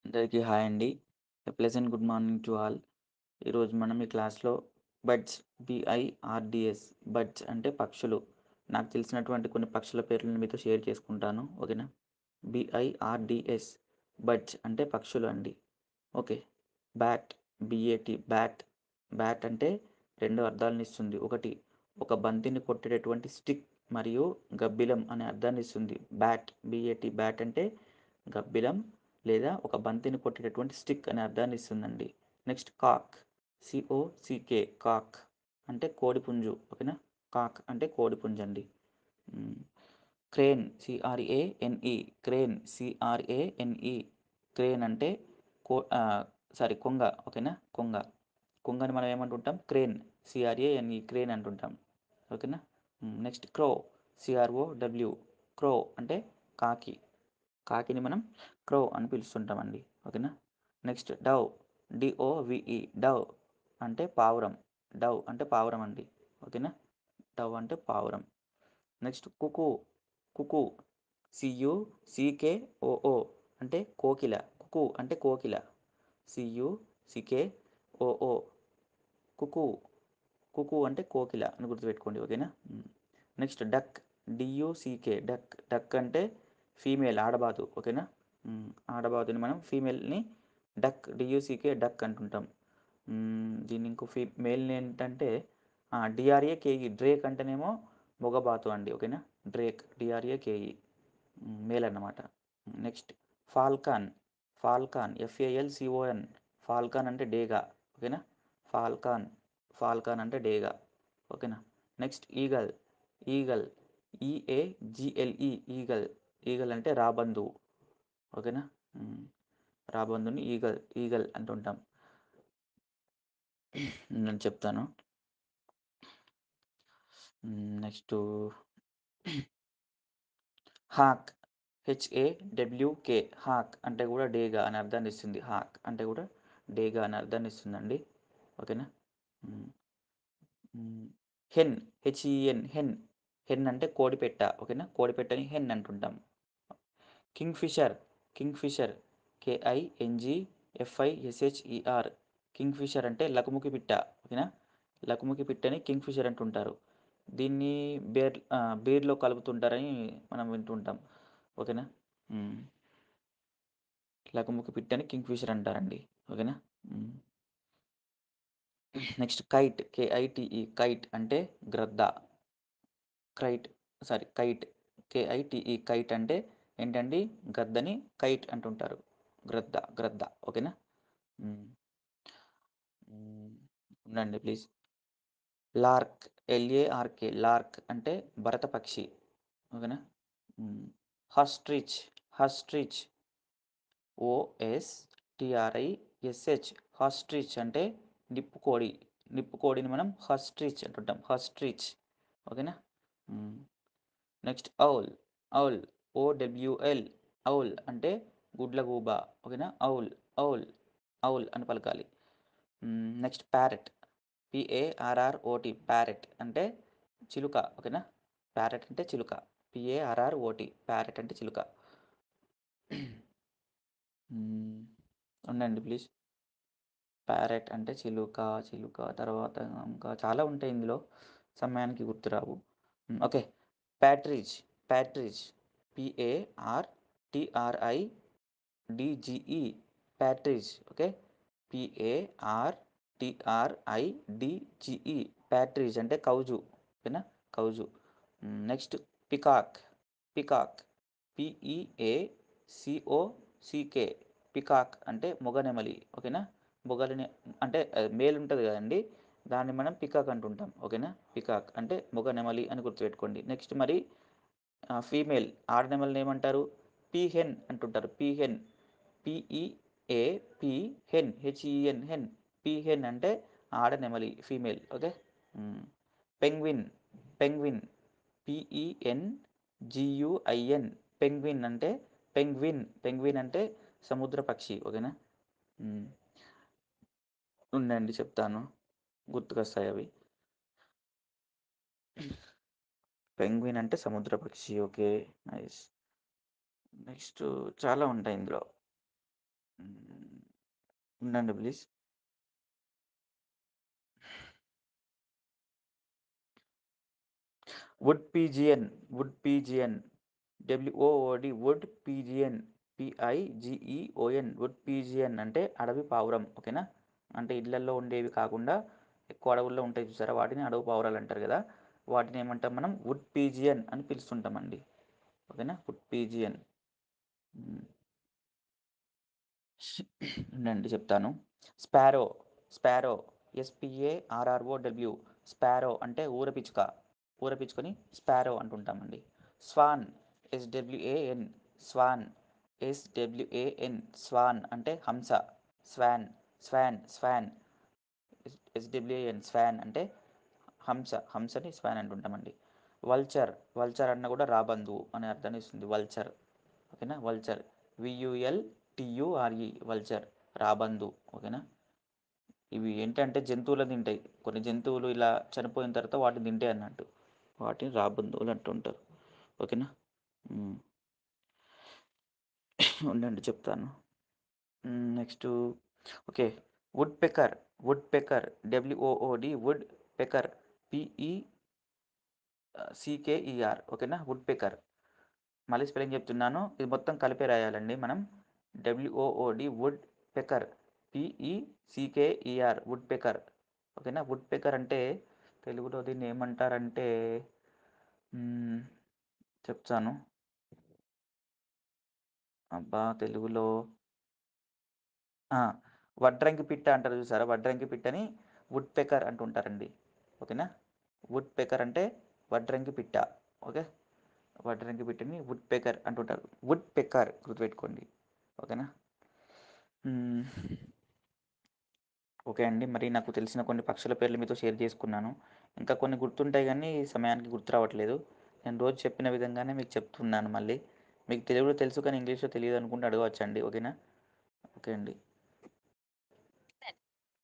అందరికీ హాయ్ అండి. Pleasant good morning to all. ఈరోజు మనం ఈ క్లాస్‌లో బర్డ్స్ బిఐఆర్‌డిఎస్ బర్డ్స్ అంటే పక్షులు. నాకు తెలిసినటువంటి కొన్ని పక్షుల పేర్లను మీతో షేర్ చేసుకుంటాను. ఓకేనా? బిఐఆర్‌డిఎస్ బర్డ్స్ అంటే పక్షులు అండి. Okay. Bat BAT bat. Bat అంటే 2 అర్థాలనిస్తుంది. ఒకటి ఒక బంతిని కొట్టేటటువంటి స్టిక్ మరియు గబ్బిలం అనే అర్థాన్నిస్తుంది. బ్యాట్ బిఏటి బ్యాట్ అంటే గబ్బిలం లేదా ఒక బంతిని కొట్టేటటువంటి స్టిక్ అనే అర్థాన్ని ఇస్తుందండి. నెక్స్ట్ కాక్ సిఓసికే కాక్ అంటే కోడిపుంజు. ఓకేనా? కాక్ అంటే కోడిపుంజు అండి. క్రేన్ సిఆర్ఏఎన్ఈ క్రేన్ సిఆర్ఏఎన్ఈ క్రేన్ అంటే కో కొంగ. ఓకేనా? కొంగ. కొంగని మనం ఏమంటుంటాం? క్రేన్ సిఆర్ఏఎన్ఈ క్రేన్ అంటుంటాం. ఓకేనా? నెక్స్ట్ క్రో సిఆర్ఓడబ్ల్యూ క్రో అంటే కాకి. కాకిని మనం క్రో అని పిలుస్తుంటామండి. ఓకేనా? నెక్స్ట్ డవ్ డిఓవిఈ డవ్ అంటే పావురం. డవ్ అంటే పావురం అండి. ఓకేనా? డవ్ అంటే పావురం. నెక్స్ట్ కుకు కుకు సియుసికేఓఓ అంటే కోకిల. కుకు అంటే కోకిల. సియుసికేఓఓ కుకు కుకు అంటే కోకిల అని గుర్తుపెట్టుకోండి. ఓకేనా? నెక్స్ట్ డక్ డియుసికే డక్ డక్ అంటే ఫీమేల్ ఆడబాతు. ఓకేనా? ఆడబాతుని మనం ఫీమేల్ని డక్ డియుసికే డక్ అంటుంటాం. దీన్ని ఇంకో మేల్ని ఏంటంటే డిఆర్ఏ కేఈ డ్రేక్ అంటేనేమో మొగబాతు అండి. ఓకేనా? డ్రేక్ డిఆర్ఏ కేఈ మేల్ అన్నమాట. Next falcon falcon F A L C O N falcon అంటే డేగా. ఓకేనా? ఫాల్కాన్ ఫాల్కాన్ అంటే డేగా. ఓకేనా? Next eagle eagle E A G L E eagle eagle అంటే రాబందువు. ఓకేనా? రాబందుని ఈగల్ ఈగల్ అంటుంటాం. నేను చెప్తాను. నెక్స్ట్ హాక్ హెచ్ఏడబ్ల్యూకే హాక్ అంటే కూడా డేగా అని అర్థాన్ని ఇస్తుంది. హాక్ అంటే కూడా డేగా అని అర్థాన్ని ఇస్తుందండి. ఓకేనా? హెన్ హెచ్ఈఎన్ హెన్ హెన్ అంటే కోడిపెట్ట. ఓకేనా? కోడిపెట్టని హెన్ అంటుంటాం. కింగ్ఫిషర్ కింగ్ఫిషర్ కేఐఎన్జిఎఫ్ఐఎస్హెచ్ఈఆర్ కింగ్ఫిషర్ అంటే లకుముకి పిట్ట. ఓకేనా? లకుముకి పిట్టని కింగ్ఫిషర్ అంటుంటారు. దీన్ని బీర్లో కలుపుతుంటారని మనం వింటుంటాం. ఓకేనా? లకుముకి పిట్టని కింగ్ఫిషర్ అంటారండి. ఓకేనా? నెక్స్ట్ కైట్ కేఐటిఈ కైట్ అంటే గ్రద్ద. కైట్ కేఐటిఈ కైట్ అంటే ఏంటండి? గద్దని కైట్ అంటుంటారు. గ్రద్ద. ఓకేనా? ఉండండి ప్లీజ్. లార్క్ ఎల్ఏఆర్కే లార్క్ అంటే భరత పక్షి. ఓకేనా? హస్ట్రిచ్ హస్ట్రిచ్ ఓఎస్టిఆర్ఐఎస్హెచ్ హస్ట్రిచ్ అంటే నిప్పుకోడి. నిప్పుకోడిని మనం హస్ట్రిచ్ అంటుంటాం. హస్ట్రిచ్. ఓకేనా? నెక్స్ట్ ఔల్ ఔల్ ఓడబ్ల్యూఎల్ ఔల్ అంటే గుడ్లగూబ. ఓకేనా? ఔల్ ఔల్ ఔల్ అని పలకాలి. నెక్స్ట్ ప్యారెట్ పిఏఆర్ఆర్ఓటి ప్యారెట్ అంటే చిలుక. ఓకేనా? ప్యారెట్ అంటే చిలుక. పిఏఆర్ఆర్ఓటి ప్యారెట్ అంటే చిలుక. ఉండండి ప్లీజ్. ప్యారెట్ అంటే చిలుక చిలుక తర్వాత ఇంకా చాలా ఉంటాయి ఇందులో. సమయానికి గుర్తురావు. ఓకే. ప్యాట్రిజ్ ప్యాట్రిజ్ పిఏఆర్టిఆర్ఐడిజిఈ ప్యాట్రిజ్. ఓకే. పిఏఆర్టిఆర్ఐడిజిఈ ప్యాట్రిజ్ అంటే కౌజు. ఓకేనా? కౌజు. నెక్స్ట్ పికాక్ పికాక్ పిఈఏసిఓసికే పికాక్ అంటే మొగనెమలి. ఓకేనా? మొగలిని అంటే మేల్ ఉంటుంది కదండి, దాన్ని మనం పికాక్ అంటుంటాం. ఓకేనా? పికాక్ అంటే మొగనెమలి అని గుర్తుపెట్టుకోండి. నెక్స్ట్ మరి ఫీమేల్ ఆడనెమలిని ఏమంటారు? పీహెన్ అంటుంటారు. పీహెన్ పిఈఏపి హెన్ హెచ్ఈఎన్ హెన్ పీహెన్ అంటే ఆడనెమలి female. Okay. Penguin penguin పిఈఎన్జియుఐఎన్ penguin అంటే పెంగ్విన్ అంటే సముద్ర పక్షి. ఓకేనా? ఉండండి చెప్తాను, గుర్తుకొస్తాయి అవి. పెంగ్విన్ అంటే సముద్ర పక్షి. ఓకే. నైస్. నెక్స్టు చాలా ఉంటాయి ఇందులో. హ్మ్. ఉండండి please. Wood pigeon, wood pigeon. W O O D wood pigeon. P I G E O N wood pigeon అంటే అడవి పావురం. ఓకేనా? అంటే ఇళ్లల్లో ఉండేవి కాకుండా ఎక్కువ అడవుల్లో ఉంటాయి చూసారా? వాటిని అడవి పావురాలు అంటారు కదా! వాటిని ఏమంటాం మనం? వుడ్ పీజియన్ అని పిలుస్తుంటామండి. ఓకేనా? Would pigeon. హ్మ్. ఉండండి చెప్తాను. Sparrow, sparrow. ఎస్పిఏఆర్ఆర్ఓడబ్ల్యూ. స్పారో అంటే ఊరపిచ్చుక. ఊరపిచ్చుకొని స్పారో అంటుంటామండి. స్వాన్, ఎస్డబ్ల్యూఏఎన్. స్వాన్, ఎస్డబ్ల్యూఏఎన్. స్వాన్ అంటే హంస. Schwann, Schwann, Schwann. ఎస్డబ్ల్యూఏఎన్ స్వాన్ అంటే హంస. హంసని స్వాన్ అంటుంటామండి. వల్చర్, వల్చర్ అన్న కూడా రాబందువు అనే అర్థాన్ని ఇస్తుంది. వల్చర్. ఓకేనా? వల్చర్. వియుఎల్టియుఆర్ఈ వల్చర్. రాబందు. ఓకేనా? ఇవి ఏంటంటే జంతువులను తింటాయి. కొన్ని జంతువులు ఇలా చనిపోయిన తర్వాత వాటిని తింటాయి అన్నట్టు. వాటిని రాబందువులు అంటుంటారు. ఓకేనా? హ్మ్. ఉండండి చెప్తాను. Next okay. Woodpecker, woodpecker. W O O D woodpecker. P E C K E R. ఓకేనా? Would pecker. మళ్ళీ స్పెల్లింగ్ చెప్తున్నాను. ఇది మొత్తం కలిపే రాయాలండి మనం. డబ్ల్యూఓఓడి వుడ్ పెకర్. పిఈసికేఈఆర్ would pecker. ఓకేనా? వుడ్ పెకర్ అంటే తెలుగులో దీన్ని ఏమంటారంటే మ్మ్, చెప్తాను. అబ్బా తెలుగులో ఆ, వడ్రంగి పిట్ట అంటారు చూసారా? వడ్రంగి పిట్టని వుడ్ పెకర్ అంటుంటారండి. ఓకేనా? వుడ్ పెకర్ అంటే వడ్రంగి పిట్ట. ఓకే? వడ్రంగి పిట్టని వుడ్ పెకర్ అంటుంటారు. వుడ్ పెకర్ గుర్తుపెట్టుకోండి. ఓకేనా? మ్మ్. ఓకే అండి. మరి నాకు తెలిసిన కొన్ని పక్షుల పేర్లు మీతో షేర్ చేసుకున్నాను. ఇంకా కొన్ని గుర్తుంటాయి గానీ సమయానికి గుర్తు రావట్లేదు. నేను రోజు చెప్పిన విధంగానే మీకు చెప్తున్నాను మళ్ళీ. మీకు తెలుగులో తెలుసు కానీ ఇంగ్లీష్‌లో తెలియదనుకుంటే అడగవచ్చండి. ఓకేనా? ఓకే అండి.